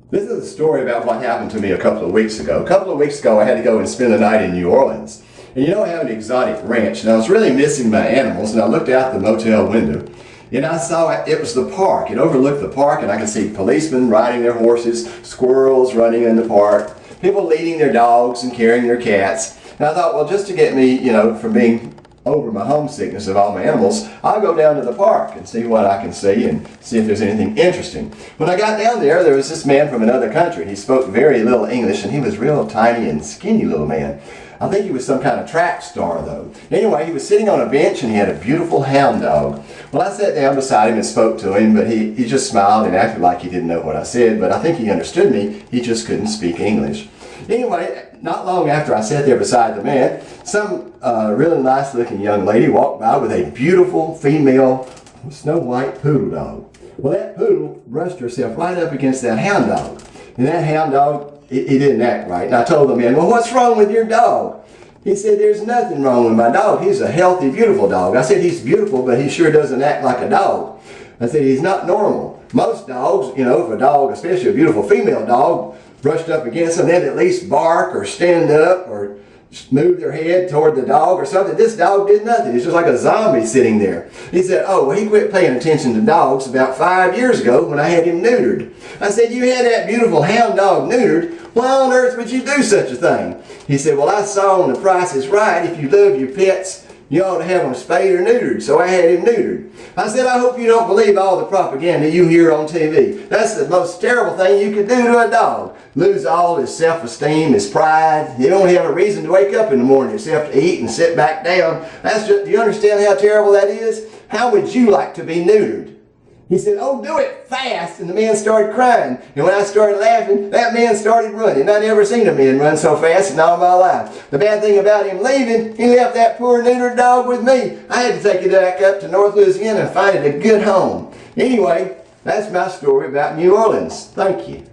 This is a story about what happened to me a couple of weeks ago. A couple of weeks ago, I had to go and spend the night in New Orleans. And you know, I have an exotic ranch, and I was really missing my animals, and I looked out the motel window, and I saw it was the park. It overlooked the park, and I could see policemen riding their horses, squirrels running in the park, people leading their dogs and carrying their cats. And I thought, well, just to get me, from being over my homesickness of all my animals, I'll go down to the park and see what I can see and see if there's anything interesting. When I got down there was this man from another country. He spoke very little English, and he was real tiny and skinny little man. I think he was some kind of track star, though. Anyway, he was sitting on a bench, and he had a beautiful hound dog. Well, I sat down beside him and spoke to him, but he just smiled and acted like he didn't know what I said, but I think he understood me. He just couldn't speak English. Anyway, not long after I sat there beside the man, some really nice looking young lady walked by with a beautiful female snow white poodle dog. Well, that poodle brushed herself right up against that hound dog. And that hound dog, he didn't act right. And I told the man, well, what's wrong with your dog? He said, there's nothing wrong with my dog. He's a healthy, beautiful dog. I said, he's beautiful, but he sure doesn't act like a dog. I said, he's not normal. Most dogs, if a dog, especially a beautiful female dog, brushed up against them, they'd at least bark or stand up or move their head toward the dog or something. This dog did nothing. He's just like a zombie sitting there. He said, oh, well, he quit paying attention to dogs about 5 years ago when I had him neutered. I said, you had that beautiful hound dog neutered. Why on earth would you do such a thing? He said, well, I saw on The Price is Right, if you love your pets, you ought to have them spayed or neutered, so I had him neutered. I said, I hope you don't believe all the propaganda you hear on TV. That's the most terrible thing you could do to a dog. Lose all his self-esteem, his pride. He don't have a reason to wake up in the morning except to eat and sit back down. Do you understand how terrible that is? How would you like to be neutered? He said, oh, do it fast. And the man started crying. And when I started laughing, that man started running. I never seen a man run so fast in all my life. The bad thing about him leaving, he left that poor neutered dog with me. I had to take it back up to North Louisiana and find it a good home. Anyway, that's my story about New Orleans. Thank you.